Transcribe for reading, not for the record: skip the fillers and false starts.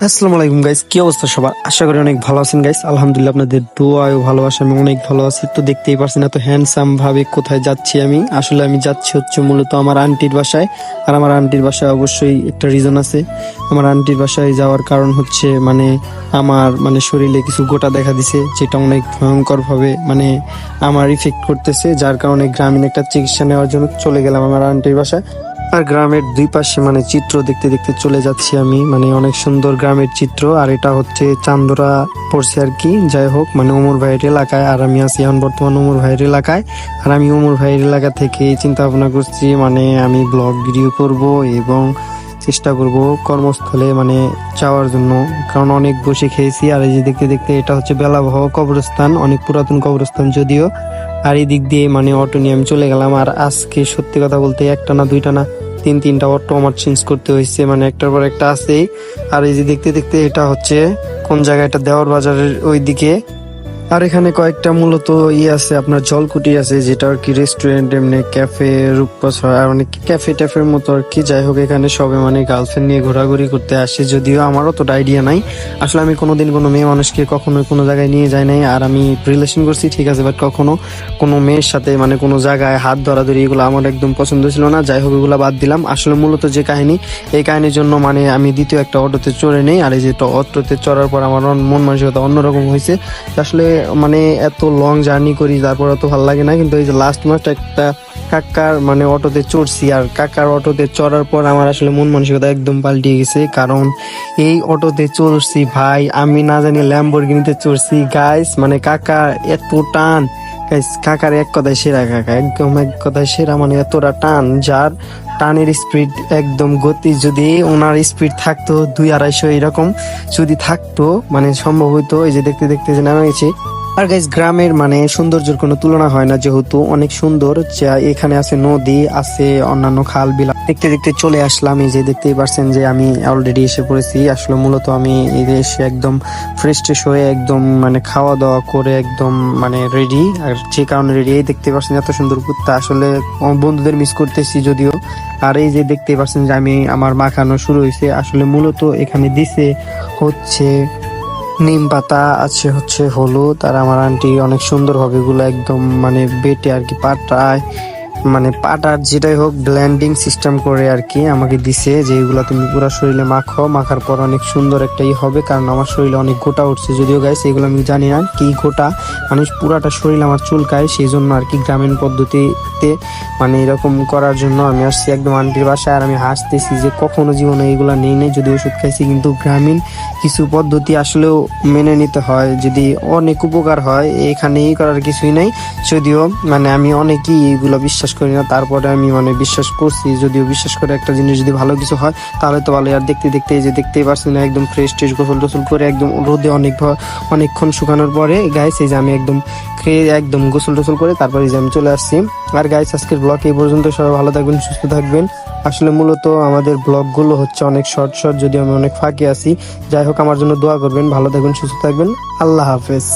আসসালামু আলাইকুম গাইস, কি অবস্থা সবার? আশা করি অনেক ভালো আছেন গাইস। আলহামদুলিল্লাহ, আপনাদের দোয়া ও ভালোবাসা আমি অনেক ভালো আছি। তো দেখতেই পারছেন এত হ্যান্ডসাম ভাবে কোথায় যাচ্ছি আমি। আসলে আমি যাচ্ছি হচ্ছে মূলত আমার আন্টির বাসায়। আর আমার আন্টির বাসায় অবশ্যই একটা রিজন আছে। আমার আন্টির বাসায় যাওয়ার কারণ হচ্ছে আমার শরীরে কিছু গোটা দেখা দিছে, যেটা অনেক ভয়ঙ্কর ভাবে আমার ইফেক্ট করতেছে, যার কারণে গ্রামীণ একটা চিকিৎসা নেওয়ার জন্য চলে গেলাম আমার আন্টির বাসায়। আর গ্রামের দুই পাশে চিত্র দেখতে দেখতে চলে যাচ্ছি আমি। অনেক সুন্দর গ্রামের চিত্র। আর এটা হচ্ছে চান্দরা পড়ছে আর কি। যাই হোক, ওমর ভাইয়ের এলাকায়। আর আমি আছি এখন বর্তমান ওমর ভাইয়ের এলাকায়। আর আমি ওমর ভাইয়ের এলাকা থেকে চিন্তা ভাবনা করছি আমি ব্লগ ভিডিও করব এবং চেষ্টা করব কর্মস্থলে যাওয়ার জন্য, কারণ অনেক বসে খেয়েছি। আর এই যে দেখতে দেখতে এটা হচ্ছে বেলাবহ কবরস্থান, অনেক পুরাতন কবরস্থান যদিও। আর এই দিক দিয়ে অটো নিয়ে আমি চলে গেলাম। আর আজকে সত্যি কথা বলতে একটা না দুইটা না তিনটা অটো আমার চেঞ্জ করতে হয়েছে, একটার পর একটা আছেই। আর এই যে দেখতে দেখতে এটা হচ্ছে কোন জায়গায়, এটা দেওয়ার বাজারের ওই দিকে। আর এখানে কয়েকটা মূলত আছে, আপনার জলকুটি আছে, যেটা আর কি রেস্টুরেন্ট, এমনি ক্যাফে রূপস হয়, আর অনেক ক্যাফে ট্যাফের মতো আর কি। যাই হোক, এখানে সবে গার্লফ্রেন্ড নিয়ে ঘোরাঘুরি করতে আসে, যদিও আমারও তো আইডিয়া নাই। আসলে আমি কোনোদিন কোনো মেয়ে মানুষকে কখনো কোনো জায়গায় নিয়ে যাই নাই। আর আমি রিলেশন করছি ঠিক আছে, বাট কখনো কোনো মেয়ের সাথে কোনো জায়গায় হাত ধরাধরি এগুলো আমার একদম পছন্দ ছিল না। যাই হোক, এগুলো বাদ দিলাম। আসলে মূলত যে কাহিনী, এই কাহিনীর জন্য আমি দ্বিতীয় একটা অটোতে চড়ে নেই। আর এই যে অটোতে চড়ার পর আমার মন মানসিকতা অন্যরকম হয়েছে। আসলে এত লং জার্নি করি, তারপর অত ভালো লাগে না। কিন্তু এই যে লাস্ট মাসটা একটা কাকার অটোতে চড়ছি, আর কাকার অটোতে চড়ার পর আমার আসলে মন মানসিকতা একদম পাল্টিয়ে গেছে। কারণ এই অটোতে চড়ছি ভাই, আমি না জানি ল্যাম্বরগিনিতে চড়ছি গাইস। কাকা এত টান গাইস, কাকার এক কথায় সেরা, কাকা একদম এক কথায় সেরা। এতটা টান, যার টানের স্পিড একদম গতি, যদি ওনার স্পিড থাকতো 200-250 এরকম যদি থাকতো, সম্ভব হইতো। এই যে দেখতে দেখতে যে নামে গেছি। আর গাইস, গ্রামের সৌন্দর্যের কোনো তুলনা হয় না, যেহেতু অনেক সুন্দর। এখানে আছে নদী, আছে অন্যান্য খাল বিল। দেখতে দেখতে চলে আসলাম। এই যে দেখতেই পারছেন যে আমি অলরেডি এসে পড়েছি। আসলে মূলত আমি এই যে এসে একদম ফ্রেশ ট্রেশ হয়ে একদম খাওয়া দাওয়া করে একদম রেডি। আর যে কারণে রেডি, এই দেখতে পাচ্ছেন এত সুন্দর কুত্তা। আসলে বন্ধুদের মিস করতেছি যদিও। আর এই যে দেখতেই পাচ্ছেন যে আমার মাখানো শুরু হয়েছে। আসলে মূলত এখানে দিছে হচ্ছে নিম পাতা, আছে হচ্ছে হলুদ। আর আমার আন্টি অনেক সুন্দর ভাবে এগুলো একদম বেটে আর কি পাটায়, পাটার যেটাই হোক ব্লেন্ডিং সিস্টেম করে আর কি আমাকে দিছে, যে এগুলা তুমি পুরো শরীরে মাখো, মাখার পর অনেক সুন্দর একটা হবে। কারণ আমার শরীরে অনেক গোটা উঠছে, যদিও গাইস এগুলো আমি জানি না কি গোটা, পুরাটা শরীর আমার চুলকায়, সেই জন্য আর কি গ্রামীণ পদ্ধতিতে এরকম করার জন্য আমি আসছি একদম আন্টির বাসায়। আর আমি হাসতেছি যে কখনো জীবনে এগুলা নেই, যদি ওষুধ খাইছি, কিন্তু গ্রামীণ কিছু পদ্ধতি আসলেও মেনে নিতে হয়, যদি অনেক উপকার হয়। এখানে এই করার কিছুই নাই, যদিও আমি অনেকেই এইগুলো বিশ্বাস করি না, তারপরে আমি বিশ্বাস করছি। যদিও বিশ্বাস করে একটা জিনিস যদি ভালো কিছু হয় তাহলে তো ভালো। আর দেখতে দেখতে এই যে দেখতেই পারছি না, একদম ফ্রেশ ট্রেশ গোসল টোসল করে একদম রোদে অনেকক্ষণ শুকানোর পরে গাইস এই যে আমি একদম খেয়ে একদম গোসল টোসল করে তারপরে যে আমি চলে আসছি। আর গাইস, আজকের ব্লগ এই পর্যন্ত। সবাই ভালো থাকবেন, সুস্থ থাকবেন। আসলে মূলত আমাদের ব্লগগুলো হচ্ছে অনেক শর্ট শর্ট, যদিও আমি অনেক ফাঁকে আছি। যাই হোক, আমার জন্য দোয়া করবেন। ভালো থাকবেন, সুস্থ থাকবেন। আল্লাহ হাফেজ।